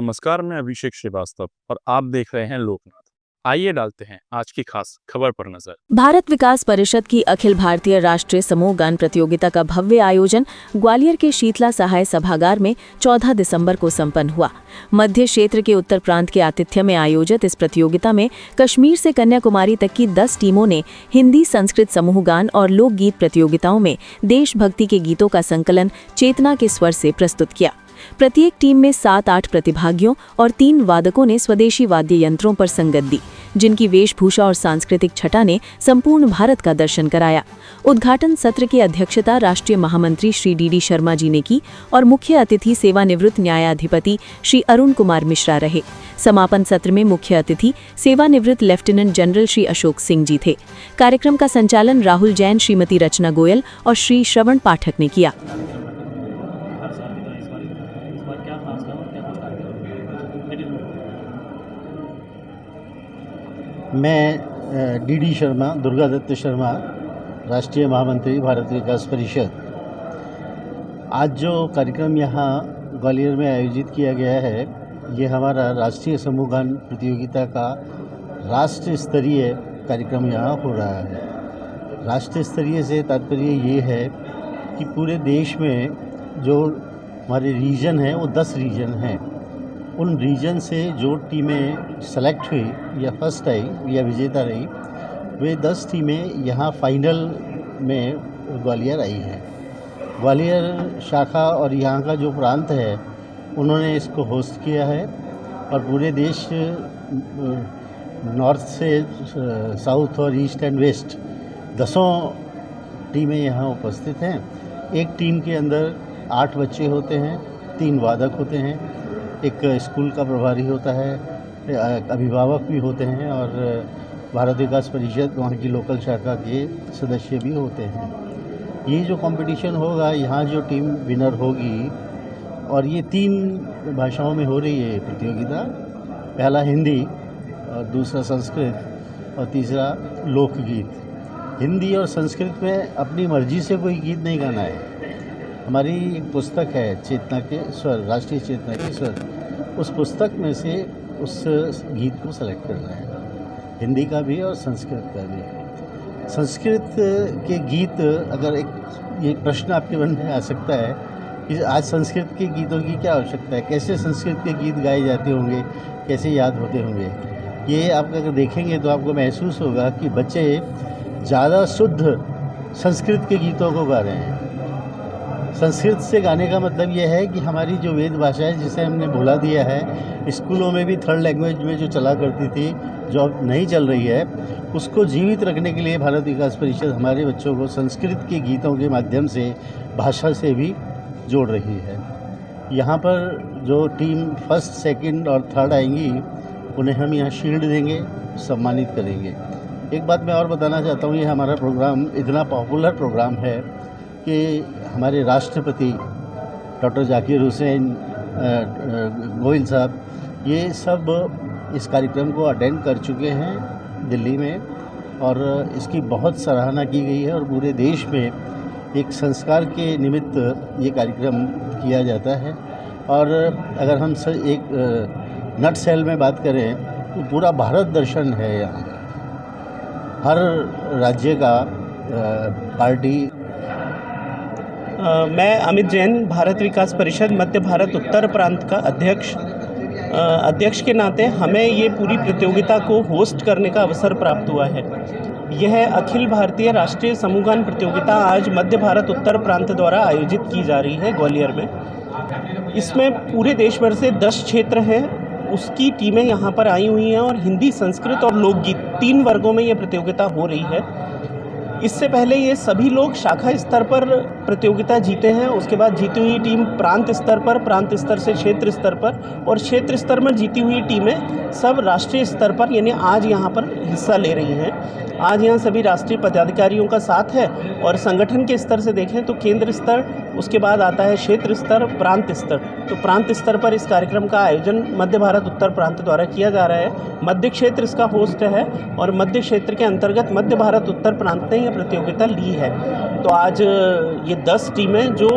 नमस्कार, मैं अभिषेक श्रीवास्तव और आप देख रहे हैं लोकनाथ। आइए डालते हैं आज की खास खबर पर नजर। भारत विकास परिषद की अखिल भारतीय राष्ट्रीय समूह गान प्रतियोगिता का भव्य आयोजन ग्वालियर के शीतला सहाय सभागार में 14 दिसंबर को संपन्न हुआ। मध्य क्षेत्र के उत्तर प्रांत के आतिथ्य में आयोजित इस प्रतियोगिता में कश्मीर से कन्याकुमारी तक की 10 टीमों ने हिंदी, संस्कृत समूह गान और लोकगीत प्रतियोगिताओं में देशभक्ति के गीतों का संकलन चेतना के स्वर से प्रस्तुत किया। प्रत्येक टीम में 7-8 प्रतिभागियों और 3 वादकों ने स्वदेशी वाद्य यंत्रों पर संगत दी, जिनकी वेशभूषा और सांस्कृतिक छटा ने संपूर्ण भारत का दर्शन कराया। उद्घाटन सत्र की अध्यक्षता राष्ट्रीय महामंत्री श्री डी शर्मा जी ने की और मुख्य अतिथि सेवानिवृत्त न्यायाधिपति श्री अरुण कुमार मिश्रा रहे। समापन सत्र में मुख्य अतिथि सेवानिवृत्त लेफ्टिनेंट जनरल श्री अशोक सिंह जी थे। कार्यक्रम का संचालन राहुल जैन, श्रीमती रचना गोयल और श्री श्रवण पाठक ने किया। मैं डी शर्मा, दुर्गादत्त शर्मा, राष्ट्रीय महामंत्री भारत विकास परिषद। आज जो कार्यक्रम यहाँ ग्वालियर में आयोजित किया गया है, ये हमारा राष्ट्रीय समूह गान प्रतियोगिता का राष्ट्र स्तरीय कार्यक्रम यहाँ हो रहा है। राष्ट्र स्तरीय से तात्पर्य ये है कि पूरे देश में जो हमारे रीजन हैं वो 10 रीजन हैं। उन रीजन से जो टीमें सेलेक्ट हुई या फर्स्ट आई या विजेता रही, वे 10 टीमें यहाँ फाइनल में ग्वालियर आई हैं। ग्वालियर शाखा और यहाँ का जो प्रांत है, उन्होंने इसको होस्ट किया है और पूरे देश नॉर्थ से साउथ और ईस्ट एंड वेस्ट 10 टीमें यहाँ उपस्थित हैं। एक टीम के अंदर 8 बच्चे होते हैं, 3 वादक होते हैं, एक स्कूल का प्रभारी होता है, अभिभावक भी होते हैं और भारत विकास परिषद वहाँ की लोकल शाखा के सदस्य भी होते हैं। ये जो कंपटीशन होगा, यहाँ जो टीम विनर होगी, और ये 3 भाषाओं में हो रही है प्रतियोगिता। पहला हिंदी और दूसरा संस्कृत और तीसरा लोकगीत। हिंदी और संस्कृत में अपनी मर्जी से कोई गीत नहीं गाना है। हमारी एक पुस्तक है चेतना के स्वर, राष्ट्रीय चेतना के स्वर, उस पुस्तक में से उस गीत को सेलेक्ट करना है, हिंदी का भी और संस्कृत का भी। संस्कृत के गीत, अगर ये प्रश्न आपके मन में आ सकता है कि आज संस्कृत के गीतों की क्या आवश्यकता है, कैसे संस्कृत के गीत गाए जाते होंगे, कैसे याद होते होंगे। ये आप अगर देखेंगे तो आपको महसूस होगा कि बच्चे ज़्यादा शुद्ध संस्कृत के गीतों को गा रहे हैं। संस्कृत से गाने का मतलब यह है कि हमारी जो वेद भाषा है, जिसे हमने भुला दिया है, स्कूलों में भी 3rd लैंग्वेज में जो चला करती थी, जो अब नहीं चल रही है, उसको जीवित रखने के लिए भारत विकास परिषद हमारे बच्चों को संस्कृत के गीतों के माध्यम से भाषा से भी जोड़ रही है। यहाँ पर जो टीम 1st, 2nd और 3rd आएंगी, उन्हें हम यहाँ शील्ड देंगे, सम्मानित करेंगे। एक बात मैं और बताना चाहता हूँ, ये हमारा प्रोग्राम इतना पॉपुलर प्रोग्राम है कि हमारे राष्ट्रपति डॉक्टर जाकिर हुसैन गोयल साहब, ये सब इस कार्यक्रम को अटेंड कर चुके हैं दिल्ली में, और इसकी बहुत सराहना की गई है। और पूरे देश में एक संस्कार के निमित्त ये कार्यक्रम किया जाता है। और अगर हम एक नट सेल में बात करें तो पूरा भारत दर्शन है यहाँ, हर राज्य का पार्टी। मैं अमित जैन, भारत विकास परिषद मध्य भारत उत्तर प्रांत का अध्यक्ष के नाते हमें ये पूरी प्रतियोगिता को होस्ट करने का अवसर प्राप्त हुआ है। यह अखिल भारतीय राष्ट्रीय समूह गान प्रतियोगिता आज मध्य भारत उत्तर प्रांत द्वारा आयोजित की जा रही है ग्वालियर में। इसमें पूरे देश भर से 10 क्षेत्र हैं, उसकी टीमें यहाँ पर आई हुई हैं और हिंदी, संस्कृत और लोकगीत 3 वर्गों में ये प्रतियोगिता हो रही है। इससे पहले ये सभी लोग शाखा स्तर पर प्रतियोगिता जीते हैं, उसके बाद जीती हुई टीम प्रांत स्तर पर, प्रांत स्तर से क्षेत्र स्तर पर, और क्षेत्र स्तर में जीती हुई टीमें सब राष्ट्रीय स्तर पर, यानी आज यहाँ पर हिस्सा ले रही हैं। आज यहाँ सभी राष्ट्रीय पदाधिकारियों का साथ है और संगठन के स्तर से देखें तो केंद्र स्तर, उसके बाद आता है क्षेत्र स्तर, प्रांत स्तर। तो प्रांत स्तर पर इस कार्यक्रम का आयोजन मध्य भारत उत्तर प्रांत द्वारा किया जा रहा है। मध्य क्षेत्र इसका होस्ट है और मध्य क्षेत्र के अंतर्गत मध्य भारत उत्तर प्रांत ने यह प्रतियोगिता ली है। तो आज ये 10 टीमें जो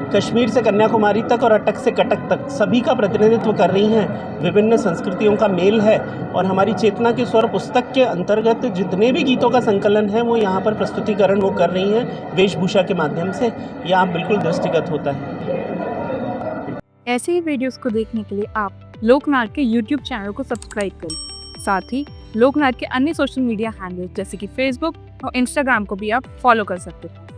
कश्मीर से कन्याकुमारी तक और अटक से कटक तक सभी का प्रतिनिधित्व कर रही हैं। विभिन्न संस्कृतियों का मेल है और हमारी चेतना के स्वर पुस्तक के अंतर्गत जितने भी गीतों का संकलन है वो यहाँ पर प्रस्तुतिकरण वो कर रही हैं वेशभूषा के माध्यम से। ये आप बिल्कुल दृष्टिगत होता है। ऐसे ही वीडियोस को देखने के लिए आप लोकनाट के YouTube चैनल को सब्सक्राइब करें। साथ ही लोकनाट के अन्य सोशल मीडिया हैंडल जैसे कि फेसबुक और इंस्टाग्राम को भी आप फॉलो कर सकते हैं।